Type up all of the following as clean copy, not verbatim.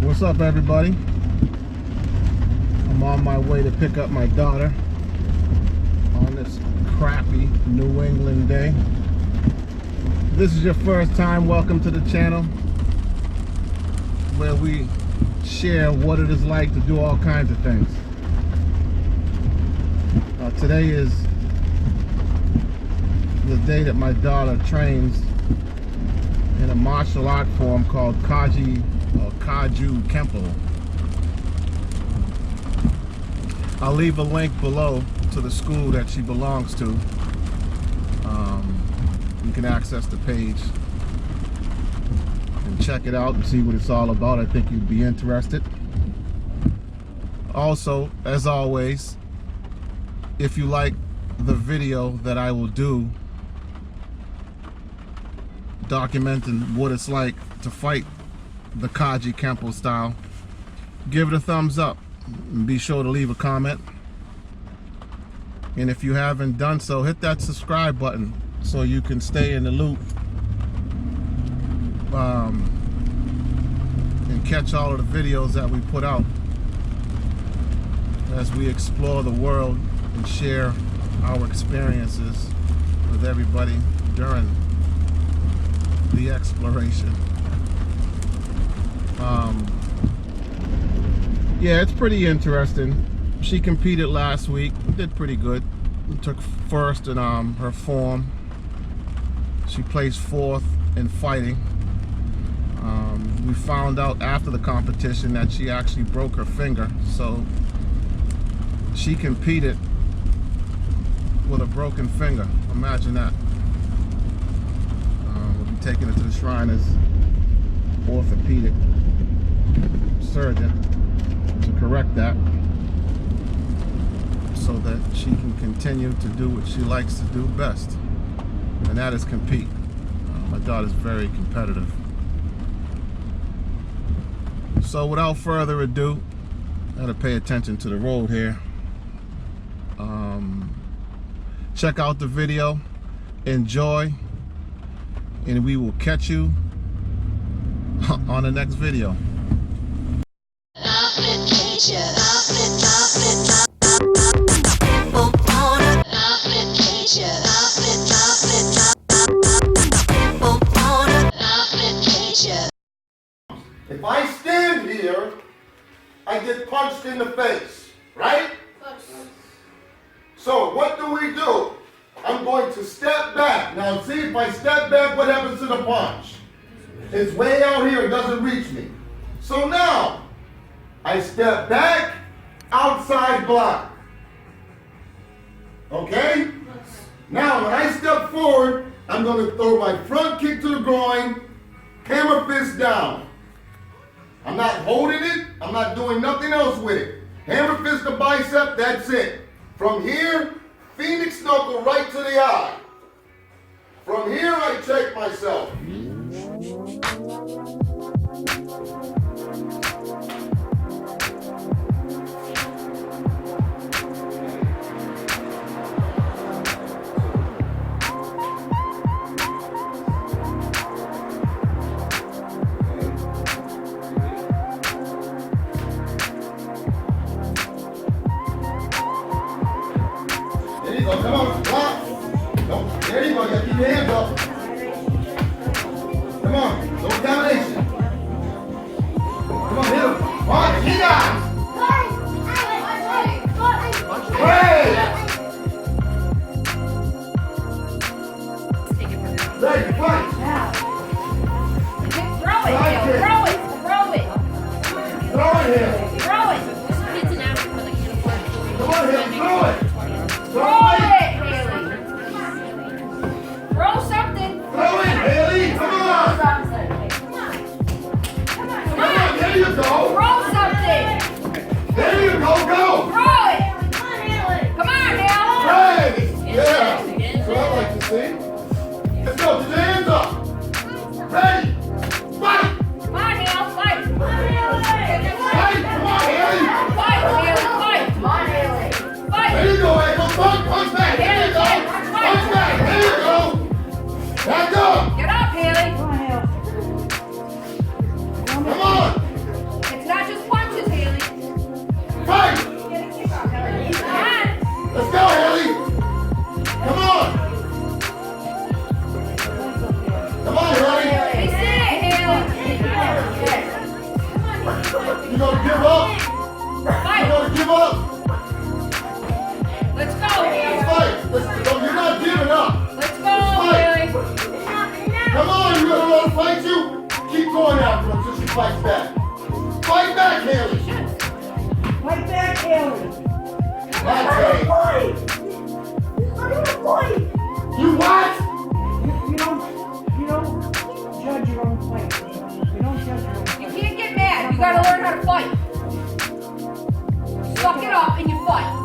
What's up, everybody? I'm on my way to pick up my daughter on this crappy New England day. If this is your first time, welcome to the channel where we share what it is like to do all kinds of things. Today is the day that my daughter trains in a martial art form called Kajukenbo. I'll leave a link below to the school that she belongs to. You can access the page and check it out and see what it's all about. I think you'd be interested. Also, as always, if you like the video that I will do documenting what it's like to fight the Kajukenbo style, give it a thumbs up and be sure to leave a comment. And if you haven't done so, hit that subscribe button so you can stay in the loop and catch all of the videos that we put out as we explore the world and share our experiences with everybody during the exploration. Yeah, it's pretty interesting. She competed last week, did pretty good. Took first in her form. She placed fourth in fighting. We found out after the competition that she actually broke her finger, so she competed with a broken finger. Imagine that. We'll be taking her to the Shriner's orthopedic surgeon to correct that so that she can continue to do what she likes to do best, and that is compete. My daughter's very competitive. So without further ado, I gotta pay attention to the road here. Check out the video, enjoy, and we will catch you on the next video. If I stand here, I get punched in the face, right? So what do? I'm going to step back. Now see, if I step back, what happens to the punch? It's way out here, it doesn't reach me. So now, I step back, outside block. Okay? Now when I step forward, I'm going to throw my front kick to the groin, hammer fist down. I'm not holding it, I'm not doing nothing else with it. Hammer fist to bicep, that's it. From here, Phoenix knuckle right to the eye. From here, I check myself. There you go, come on, block. No, there you go, you gotta keep your hands up. Come on, no combination. Come on, hit him. Punch, he got. Hey! Ready, fight. Throw it, throw it, throw it. Throw it here. Throw it. Come on, hit him, throw it. Throw it, Haley. Throw something. Throw it, Haley, come on. Come on, Come on, there you go. throw something. There you go, go. Throw it. Come on, Haley. Hey, yeah. That's what I like to see. Let's go, put your hands up. Ready, fight. Come on, Haley, fight. Fight, come on, Haley. Fight, Haley, fight. Come on, Haley. Fight. There you go, Abel. Punch, punch back. after her until she fights back. Fight back, Haley. Fight back, Haley. Okay. Fight. I'm gonna fight. You what? You don't judge your own fight. You don't judge your own You fight. can't get mad. You gotta learn how to fight. Suck it up and you fight.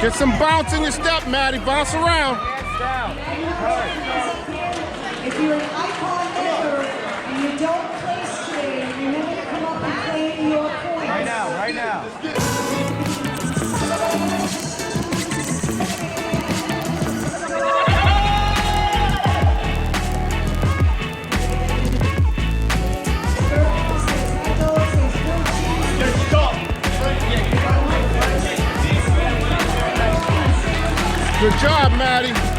Get some bounce in your step, Maddie. Bounce around. If you're an icon member and you don't place today, remember to come up and claim your points. Right now, right now. Good job, Maddie.